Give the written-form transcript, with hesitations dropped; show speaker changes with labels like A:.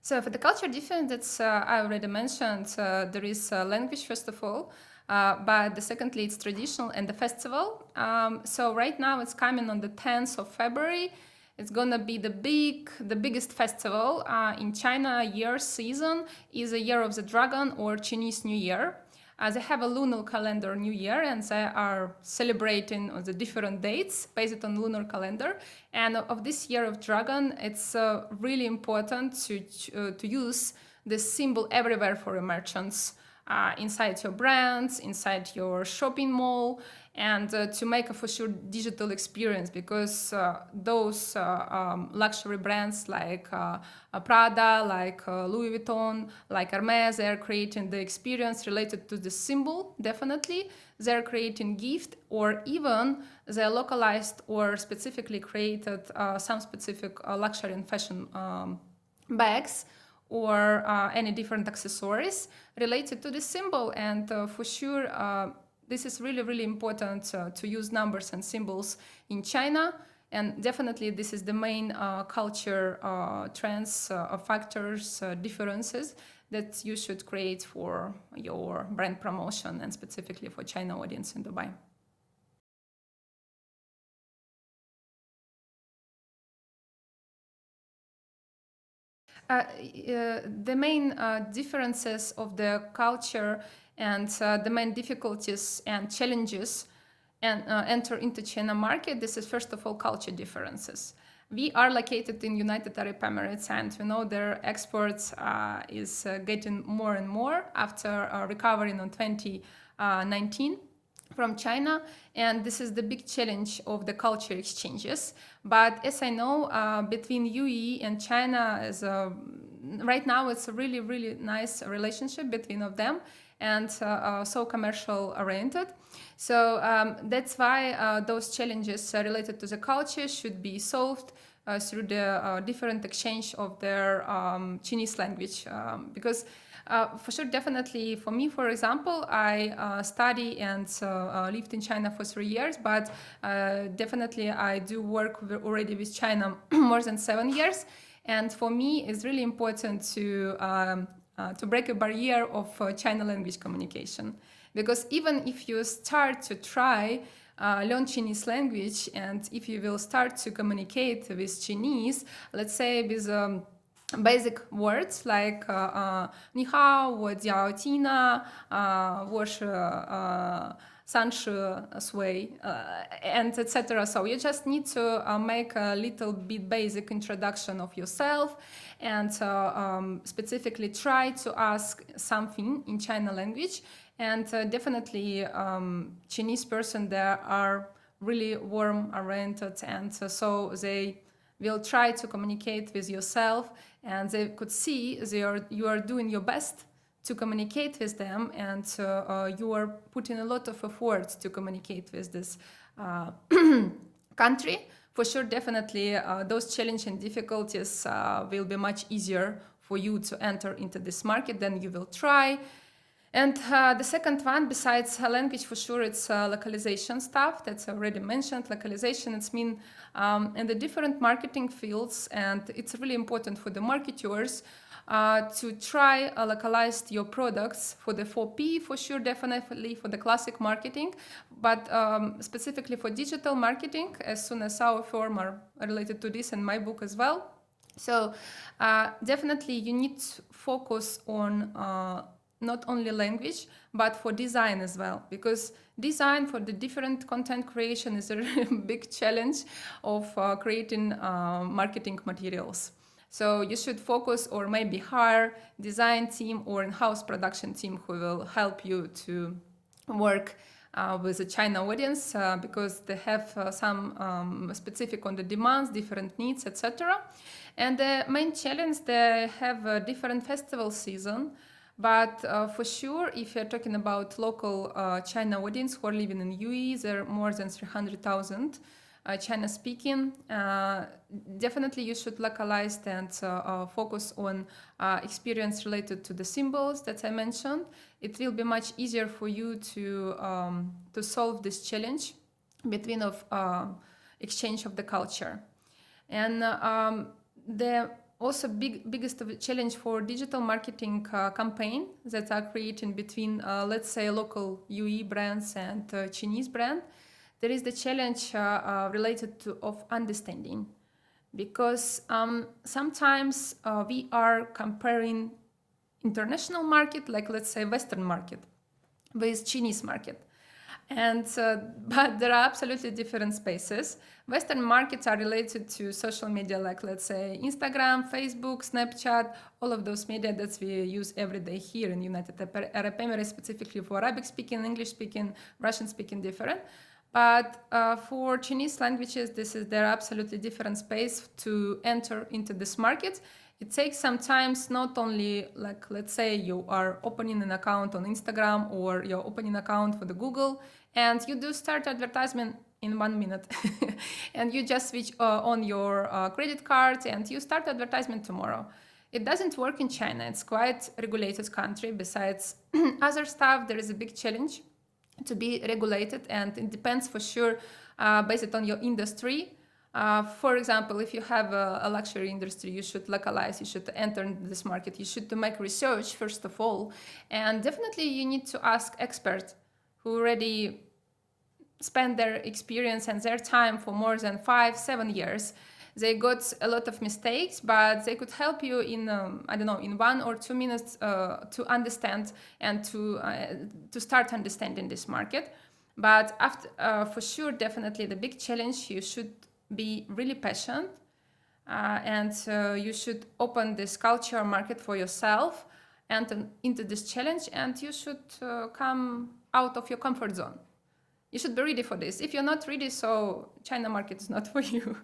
A: So for the culture difference, that's I already mentioned. There is language first of all, but the secondly it's traditional and the festival. So right now it's coming on the 10th of February. It's gonna be the biggest festival in China. Year season is a Year of the Dragon or Chinese New Year. They have a lunar calendar New Year, and they are celebrating on the different dates based on lunar calendar. And of this Year of Dragon, it's really important to use this symbol everywhere for your merchants. Inside your brands, inside your shopping mall, and to make a for sure digital experience, because those luxury brands like Prada, like Louis Vuitton, like Hermes, they're creating the experience related to the symbol, definitely. They're creating gift, or even they're localized or specifically created some specific luxury and fashion bags or any different accessories related to this symbol. And for sure, this is really, really important to use numbers and symbols in China. And definitely this is the main culture trends, factors, differences that you should create for your brand promotion and specifically for China audience in Dubai. The main differences of the culture and the main difficulties and challenges and enter into China market. This is first of all culture differences. We are located in United Arab Emirates, and we know their exports is getting more and more after recovering in 2019 from China, and this is the big challenge of the culture exchanges. But as I know, between UAE and China is right now it's a really, really nice relationship between of them, and so commercial oriented. So that's why those challenges related to the culture should be solved through the different exchange of their Chinese language, because for sure, definitely for me, for example, I study and lived in China for 3 years, but definitely I do work already with China more than 7 years. And for me, it's really important to break a barrier of China language communication. Because even if you start to try learn Chinese language, and if you will start to communicate with Chinese, let's say with basic words like 你好，我叫 Tina, 我是30岁, and etc. So you just need to make a little bit basic introduction of yourself, and specifically try to ask something in China language. And definitely Chinese person there are really warm oriented, and so they will try to communicate with yourself, and they could see you are doing your best to communicate with them, and you are putting a lot of effort to communicate with this country. For sure, definitely those challenges and difficulties will be much easier for you to enter into this market than you will try. And the second one, besides language, for sure, it's localization stuff that's already mentioned. Localization, it's mean in the different marketing fields, and it's really important for the marketers to try localize your products for the 4P, for sure, definitely for the classic marketing, but specifically for digital marketing, as soon as our firm are related to this and my book as well. So definitely you need to focus on not only language, but for design as well, because design for the different content creation is a really big challenge of creating marketing materials. So you should focus or maybe hire design team or in-house production team who will help you to work with the China audience, because they have some specific on the demands, different needs, etc. And the main challenge, they have a different festival season. But for sure, if you're talking about local China audience who are living in UAE, there are more than 300,000 China speaking. Definitely you should localize and focus on experience related to the symbols that I mentioned. It will be much easier for you to solve this challenge between of exchange of the culture. And the also biggest challenge for digital marketing campaign that are created between, let's say, local UE brands and Chinese brand. There is the challenge related to of understanding, because sometimes we are comparing international market, like let's say Western market, with Chinese market. And but there are absolutely different spaces. Western markets are related to social media, like let's say Instagram, Facebook, Snapchat, all of those media that we use every day here in United Arab Emirates, specifically for Arabic speaking, English speaking, Russian speaking, different. But for Chinese languages, there are absolutely different space to enter into this market. It takes some time, not only like, let's say you are opening an account on Instagram or you're opening an account for the Google, and you do start advertisement in 1 minute and you just switch on your credit card and you start advertisement tomorrow. It doesn't work in China. It's quite a regulated country. Besides other stuff, there is a big challenge to be regulated, and it depends for sure based on your industry. For example, if you have a luxury industry, you should localize, you should enter this market, you should make research first of all, and definitely you need to ask experts who already spend their experience and their time for more than 5-7 years. They got a lot of mistakes, but they could help you in, I don't know, in 1 or 2 minutes to understand and to start understanding this market. But after, for sure, definitely the big challenge, you should be really patient and you should open this culture market for yourself and into this challenge, and you should come out of your comfort zone. You should be ready for this. If you're not ready, so China market is not for you.